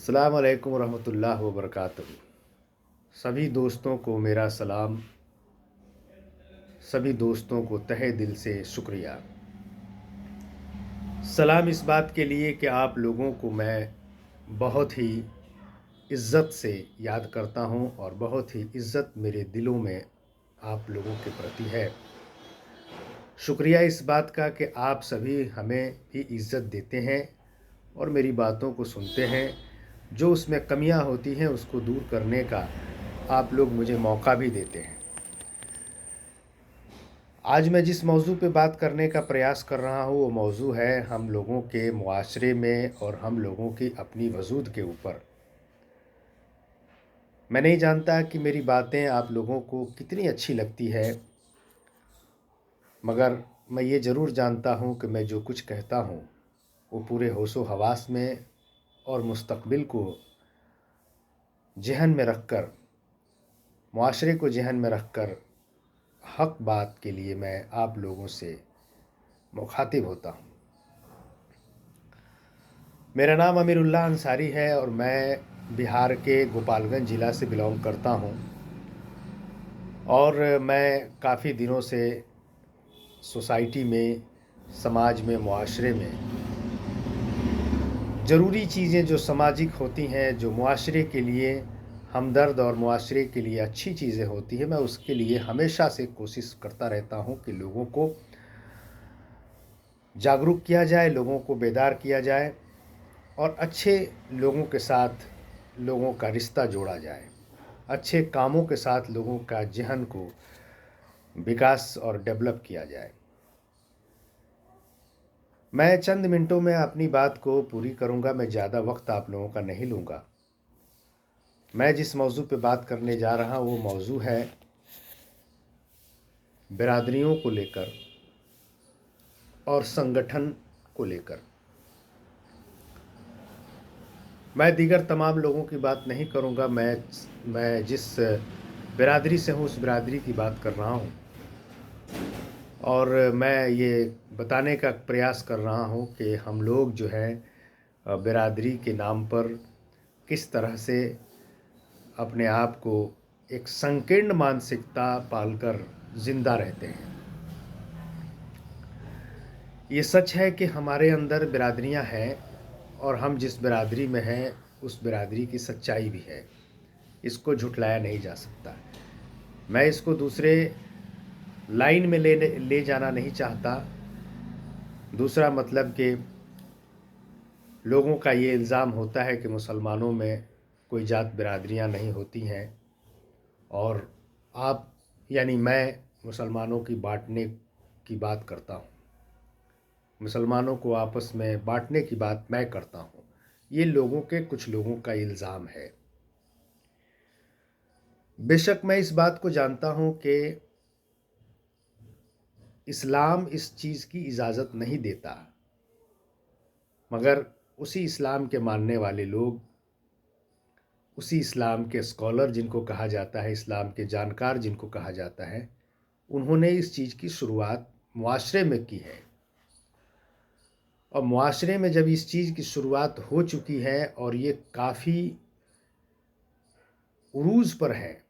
अस्सलाम वालेकुम रहमतुल्लाह व बरकातहू। सभी दोस्तों को मेरा सलाम, सभी दोस्तों को तहे दिल से शुक्रिया। सलाम इस बात के लिए कि आप लोगों को मैं बहुत ही इज़्ज़त से याद करता हूँ और बहुत ही इज़्ज़त मेरे दिलों में आप लोगों के प्रति है। शुक्रिया इस बात का कि आप सभी हमें भी इज़्ज़त देते हैं और मेरी बातों को सुनते हैं। जो उसमें कमियां होती हैं उसको दूर करने का आप लोग मुझे मौका भी देते हैं। आज मैं जिस मौजू पे बात करने का प्रयास कर रहा हूँ वो मौजू है हम लोगों के मुआशरे में और हम लोगों की अपनी वजूद के ऊपर। मैं नहीं जानता कि मेरी बातें आप लोगों को कितनी अच्छी लगती है, मगर मैं ये ज़रूर जानता हूँ कि मैं जो कुछ कहता हूँ वो पूरे होशो हवास में और मुस्तक़बिल को ज़हन में रखकर, मुआशरे को ज़हन में रखकर हक़ बात के लिए मैं आप लोगों से मुखातिब होता हूँ। मेरा नाम अमीरुल्लाह अंसारी है और मैं बिहार के गोपालगंज ज़िला से बिलोंग करता हूँ और मैं काफ़ी दिनों से सोसाइटी में, समाज में, मुआशरे में ज़रूरी चीज़ें जो सामाजिक होती हैं, जो मुआशरे के लिए हमदर्द और मुआशरे के लिए अच्छी चीज़ें होती हैं, मैं उसके लिए हमेशा से कोशिश करता रहता हूँ कि लोगों को जागरूक किया जाए, लोगों को बेदार किया जाए और अच्छे लोगों के साथ लोगों का रिश्ता जोड़ा जाए। अच्छे कामों के साथ लोगों का ज़हन को विकास और डेवलप किया जाए। मैं चंद मिनटों में अपनी बात को पूरी करूंगा, मैं ज़्यादा वक्त आप लोगों का नहीं लूँगा। मैं जिस मौजू पे बात करने जा रहा हूँ वो मौजू है बिरादरियों को लेकर और संगठन को लेकर। मैं दीगर तमाम लोगों की बात नहीं करूंगा, मैं जिस बिरादरी से हूँ उस बिरादरी की बात कर रहा हूँ और मैं ये बताने का प्रयास कर रहा हूँ कि हम लोग जो है बिरादरी के नाम पर किस तरह से अपने आप को एक संकीर्ण मानसिकता पालकर ज़िंदा रहते हैं। ये सच है कि हमारे अंदर बिरादरियां हैं और हम जिस बिरादरी में हैं उस बिरादरी की सच्चाई भी है, इसको झुटलाया नहीं जा सकता। मैं इसको दूसरे लाइन में ले जाना नहीं चाहता। दूसरा मतलब कि लोगों का ये इल्ज़ाम होता है कि मुसलमानों में कोई जात बिरादरियां नहीं होती हैं और आप यानी मैं मुसलमानों की बांटने की बात करता हूँ, मुसलमानों को आपस में बांटने की बात मैं करता हूँ। ये लोगों के कुछ लोगों का इल्ज़ाम है। बेशक मैं इस बात को जानता हूँ कि इस्लाम इस चीज़ की इजाज़त नहीं देता, मगर उसी इस्लाम के मानने वाले लोग, उसी इस्लाम के स्कॉलर जिनको कहा जाता है, इस्लाम के जानकार जिनको कहा जाता है, उन्होंने इस चीज़ की शुरुआत मुआशरे में की है। और मुआशरे में जब इस चीज़ की शुरुआत हो चुकी है और ये काफ़ी उरूज पर है,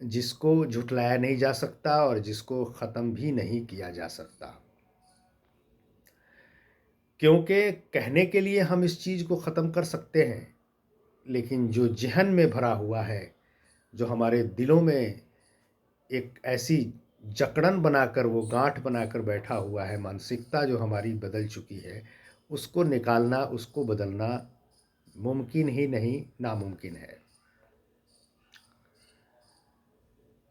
जिसको झुटलाया नहीं जा सकता और जिसको ख़त्म भी नहीं किया जा सकता, क्योंकि कहने के लिए हम इस चीज़ को ख़त्म कर सकते हैं, लेकिन जो ज़हन में भरा हुआ है, जो हमारे दिलों में एक ऐसी जकड़न बनाकर, वो गांठ बनाकर बैठा हुआ है, मानसिकता जो हमारी बदल चुकी है, उसको निकालना, उसको बदलना मुमकिन ही नहीं, नामुमकिन है।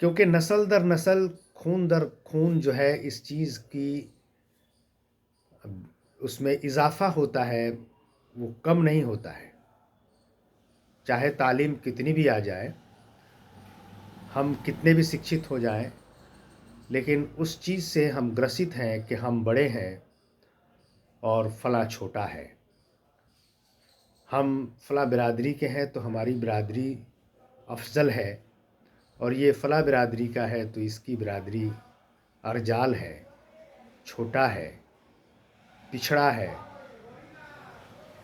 क्योंकि नस्ल दर नस्ल, खून दर खून जो है इस चीज़ की उसमें इजाफ़ा होता है, वो कम नहीं होता है। चाहे तालीम कितनी भी आ जाए, हम कितने भी शिक्षित हो जाएं, लेकिन उस चीज़ से हम ग्रसित हैं कि हम बड़े हैं और फ़लाँ छोटा है। हम फ़लाँ बिरादरी के हैं तो हमारी बिरादरी अफ़ज़ल है और ये फ़लाँ बिरादरी का है तो इसकी बिरादरी अर्जाल है, छोटा है, पिछड़ा है।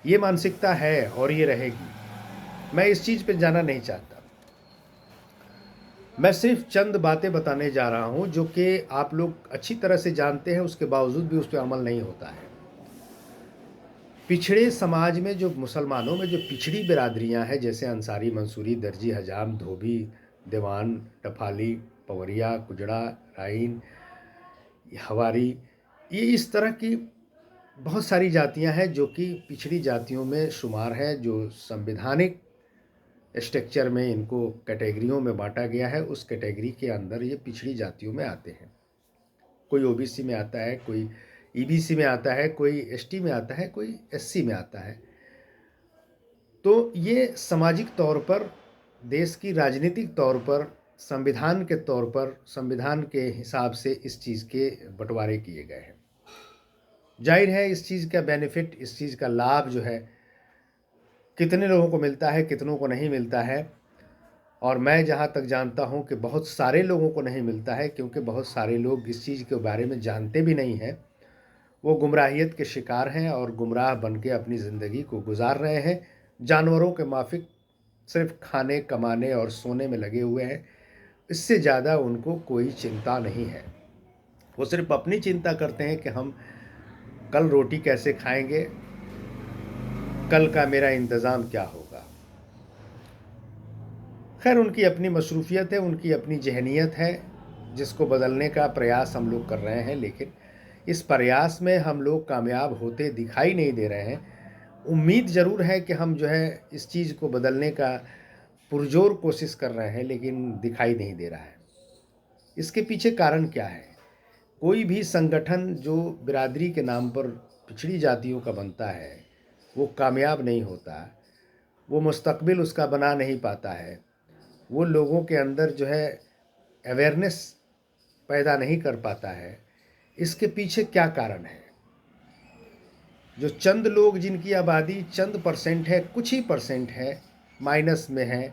ये मानसिकता है और ये रहेगी। मैं इस चीज़ पे जाना नहीं चाहता। मैं सिर्फ चंद बातें बताने जा रहा हूँ जो कि आप लोग अच्छी तरह से जानते हैं, उसके बावजूद भी उस पे अमल नहीं होता है। पिछड़े समाज में जो मुसलमानों में जो पिछड़ी बिरादरियां हैं, जैसे अंसारी, मंसूरी, दर्जी, हजाम, धोबी, दीवान, टफाली, पवरिया, कुजड़ा, राइन, हवारी, ये इस तरह की बहुत सारी जातियां हैं जो कि पिछड़ी जातियों में शुमार है, जो संवैधानिक स्ट्रक्चर में इनको कैटेगरियों में बांटा गया है। उस कैटेगरी के अंदर ये पिछड़ी जातियों में आते हैं। कोई ओबीसी में आता है, कोई ईबीसी में आता है, कोई एसटी में आता है, कोई एससी में आता है। तो ये सामाजिक तौर पर, देश की राजनीतिक तौर पर, संविधान के तौर पर, संविधान के हिसाब से इस चीज़ के बंटवारे किए गए हैं। जाहिर है इस चीज़ का बेनिफिट, इस चीज़ का लाभ जो है कितने लोगों को मिलता है, कितनों को नहीं मिलता है। और मैं जहाँ तक जानता हूँ कि बहुत सारे लोगों को नहीं मिलता है, क्योंकि बहुत सारे लोग इस चीज़ के बारे में जानते भी नहीं हैं। वो गुमराहियत के शिकार हैं और गुमराह बन के अपनी ज़िंदगी को गुजार रहे हैं। जानवरों के माफिक सिर्फ खाने, कमाने और सोने में लगे हुए हैं। इससे ज़्यादा उनको कोई चिंता नहीं है। वो सिर्फ अपनी चिंता करते हैं कि हम कल रोटी कैसे खाएंगे, कल का मेरा इंतज़ाम क्या होगा। खैर, उनकी अपनी मसरूफ़ियत है, उनकी अपनी जहनीत है, जिसको बदलने का प्रयास हम लोग कर रहे हैं। लेकिन इस प्रयास में हम लोग कामयाब होते दिखाई नहीं दे रहे हैं। उम्मीद ज़रूर है कि हम जो है इस चीज़ को बदलने का पुरजोर कोशिश कर रहे हैं, लेकिन दिखाई नहीं दे रहा है। इसके पीछे कारण क्या है? कोई भी संगठन जो बिरादरी के नाम पर पिछड़ी जातियों का बनता है, वो कामयाब नहीं होता। वो मुस्तकबिल उसका बना नहीं पाता है। वो लोगों के अंदर जो है अवेयरनेस पैदा नहीं कर पाता है। इसके पीछे क्या कारण है? जो चंद लोग, जिनकी आबादी चंद परसेंट है, कुछ ही परसेंट है, माइनस में है,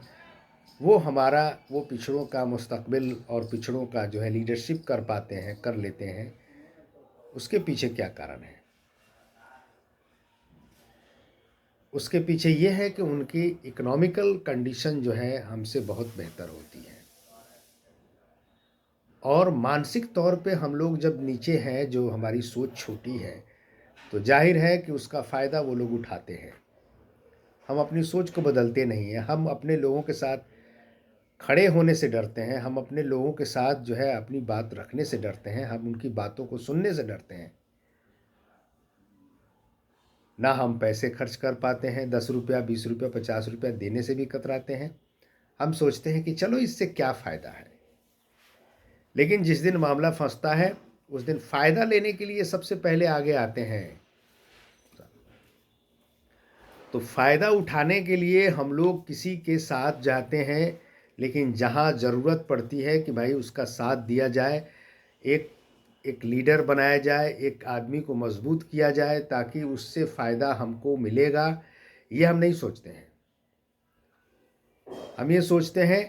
वो पिछड़ों का मुस्तकबिल और पिछड़ों का जो है लीडरशिप कर पाते हैं, कर लेते हैं। उसके पीछे क्या कारण है? उसके पीछे ये है कि उनकी इकोनॉमिकल कंडीशन जो है हमसे बहुत बेहतर होती है। और मानसिक तौर पे हम लोग जब नीचे हैं, जो हमारी सोच छोटी है, तो जाहिर है कि उसका फ़ायदा वो लोग उठाते हैं। हम अपनी सोच को बदलते नहीं हैं। हम अपने लोगों के साथ खड़े होने से डरते हैं। हम अपने लोगों के साथ जो है अपनी बात रखने से डरते हैं। हम उनकी बातों को सुनने से डरते हैं। ना हम पैसे खर्च कर पाते हैं, 10 रुपया, 20 रुपया, 50 रुपया देने से भी कतराते हैं। हम सोचते हैं कि चलो इससे क्या फ़ायदा है। लेकिन जिस दिन मामला फंसता है, उस दिन फ़ायदा लेने के लिए सबसे पहले आगे आते हैं। तो फ़ायदा उठाने के लिए हम लोग किसी के साथ जाते हैं, लेकिन जहाँ ज़रूरत पड़ती है कि भाई उसका साथ दिया जाए, एक एक लीडर बनाया जाए, एक आदमी को मजबूत किया जाए ताकि उससे फ़ायदा हमको मिलेगा, ये हम नहीं सोचते हैं। हम ये सोचते हैं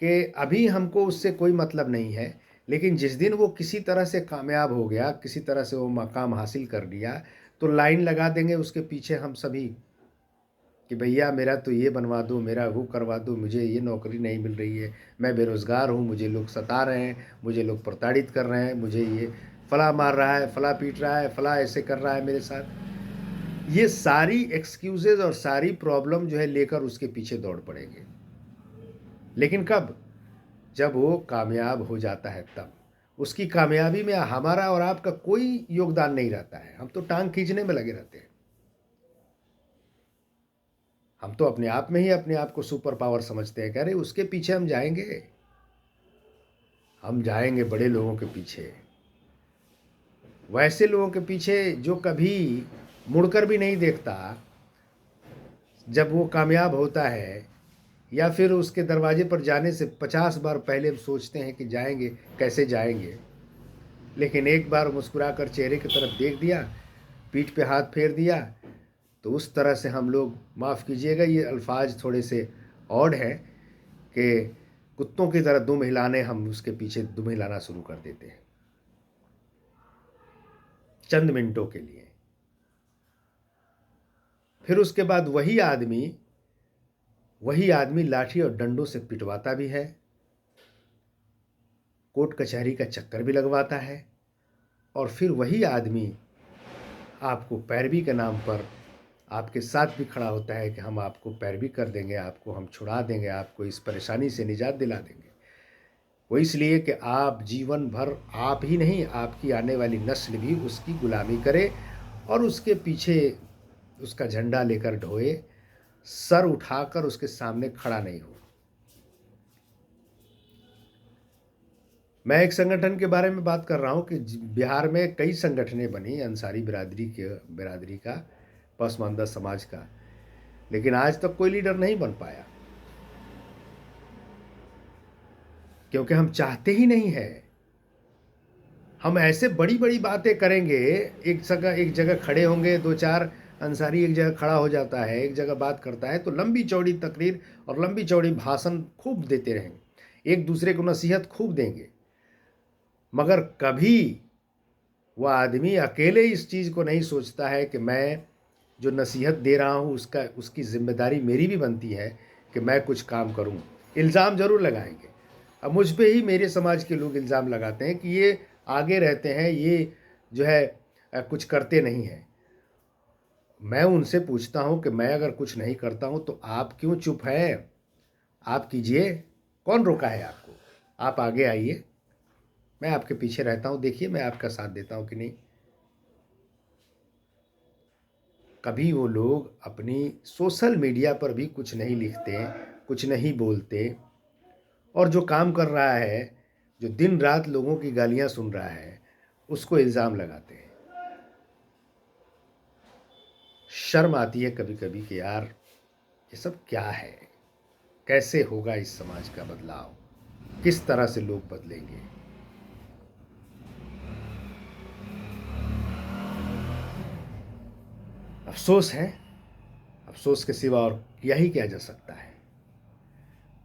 कि अभी हमको उससे कोई मतलब नहीं है, लेकिन जिस दिन वो किसी तरह से कामयाब हो गया, किसी तरह से वो मकाम हासिल कर लिया, तो लाइन लगा देंगे उसके पीछे हम सभी कि भैया मेरा तो ये बनवा दो, मेरा वो करवा दो, मुझे ये नौकरी नहीं मिल रही है, मैं बेरोज़गार हूँ, मुझे लोग सता रहे हैं, मुझे लोग प्रताड़ित कर रहे हैं, मुझे ये फला मार रहा है, फला पीट रहा है, फला ऐसे कर रहा है मेरे साथ। ये सारी एक्सक्यूज़ेज़ और सारी प्रॉब्लम जो है लेकर उसके पीछे दौड़ पड़ेंगे। लेकिन कब? जब वो कामयाब हो जाता है तब। उसकी कामयाबी में हमारा और आपका कोई योगदान नहीं रहता है। हम तो टाँग खींचने में लगे रहते हैं। हम तो अपने आप में ही अपने आप को सुपर पावर समझते हैं कि अरे उसके पीछे हम जाएंगे, हम जाएंगे बड़े लोगों के पीछे, वैसे लोगों के पीछे जो कभी मुड़कर भी नहीं देखता। जब वो कामयाब होता है या फिर उसके दरवाजे पर जाने से 50 बार पहले हम सोचते हैं कि जाएंगे, कैसे जाएंगे, लेकिन एक बार मुस्कुराकर चेहरे की तरफ देख दिया, पीठ पे हाथ फेर दिया, तो उस तरह से हम लोग, माफ़ कीजिएगा ये अल्फाज थोड़े से ऑड हैं, कि कुत्तों की तरह दुम हिलाने हम उसके पीछे दुम हिलाना शुरू कर देते हैं चंद मिनटों के लिए। फिर उसके बाद वही आदमी लाठी और डंडों से पिटवाता भी है, कोर्ट कचहरी का चक्कर भी लगवाता है, और फिर वही आदमी आपको पैरवी के नाम पर आपके साथ भी खड़ा होता है कि हम आपको पैरवी कर देंगे, आपको हम छुड़ा देंगे, आपको इस परेशानी से निजात दिला देंगे। वो इसलिए कि आप जीवन भर, आप ही नहीं, आपकी आने वाली नस्ल भी उसकी गुलामी करे और उसके पीछे उसका झंडा लेकर ढोए, सर उठाकर उसके सामने खड़ा नहीं हो। मैं एक संगठन के बारे में बात कर रहा हूँ कि बिहार में कई संगठनें बनी अंसारी बिरादरी का, पसमानदा समाज का, लेकिन आज तक कोई लीडर नहीं बन पाया, क्योंकि हम चाहते ही नहीं है। हम ऐसे बड़ी बड़ी बातें करेंगे, एक जगह खड़े होंगे, दो चार अंसारी एक जगह खड़ा हो जाता है, एक जगह बात करता है, तो लंबी चौड़ी तकरीर और लंबी चौड़ी भाषण खूब देते रहेंगे, एक दूसरे को नसीहत खूब देंगे, मगर कभी वह आदमी अकेले इस चीज़ को नहीं सोचता है कि मैं जो नसीहत दे रहा हूँ उसकी जिम्मेदारी मेरी भी बनती है कि मैं कुछ काम करूँ। इल्ज़ाम ज़रूर लगाएंगे। अब मुझ पे ही मेरे समाज के लोग इल्ज़ाम लगाते हैं कि ये आगे रहते हैं, ये जो है कुछ करते नहीं हैं। मैं उनसे पूछता हूँ कि मैं अगर कुछ नहीं करता हूँ तो आप क्यों चुप हैं? आप कीजिए, कौन रोका है आपको? आप आगे आइए, मैं आपके पीछे रहता हूँ, देखिए मैं आपका साथ देता हूँ कि नहीं। कभी वो लोग अपनी सोशल मीडिया पर भी कुछ नहीं लिखते, कुछ नहीं बोलते, और जो काम कर रहा है, जो दिन रात लोगों की गालियां सुन रहा है, उसको इल्ज़ाम लगाते हैं। शर्म आती है कभी कभी कि यार ये सब क्या है, कैसे होगा इस समाज का बदलाव, किस तरह से लोग बदलेंगे। अफसोस है, अफसोस के सिवा और किया ही क्या जा सकता है।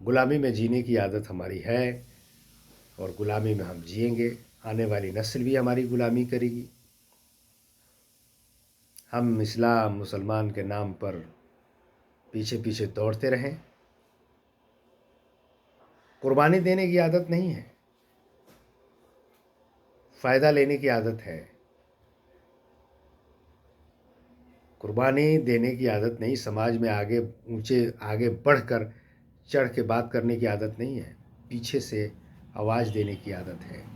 गुलामी में जीने की आदत हमारी है और गुलामी में हम जिएंगे, आने वाली नस्ल भी हमारी गुलामी करेगी। हम इस्लाम मुसलमान के नाम पर पीछे पीछे दौड़ते रहें। कुर्बानी देने की आदत नहीं है, फ़ायदा लेने की आदत है। कुर्बानी देने की आदत नहीं, समाज में आगे बढ़कर चढ़ के बात करने की आदत नहीं है, पीछे से आवाज़ देने की आदत है।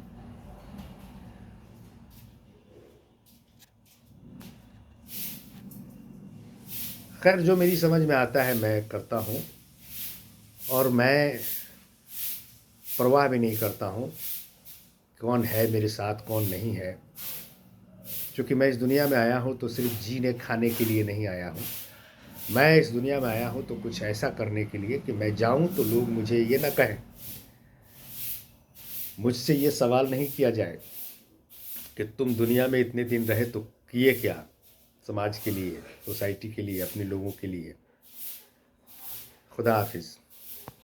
खैर, जो मेरी समझ में आता है मैं करता हूँ, और मैं परवाह भी नहीं करता हूँ कौन है मेरे साथ, कौन नहीं है, क्योंकि मैं इस दुनिया में आया हूँ तो सिर्फ जीने खाने के लिए नहीं आया हूँ। मैं इस दुनिया में आया हूँ तो कुछ ऐसा करने के लिए कि मैं जाऊँ तो लोग मुझे ये ना कहें, मुझसे ये सवाल नहीं किया जाए कि तुम दुनिया में इतने दिन रहे तो किए क्या समाज के लिए, सोसाइटी के लिए, अपने लोगों के लिए। खुदा हाफिज़।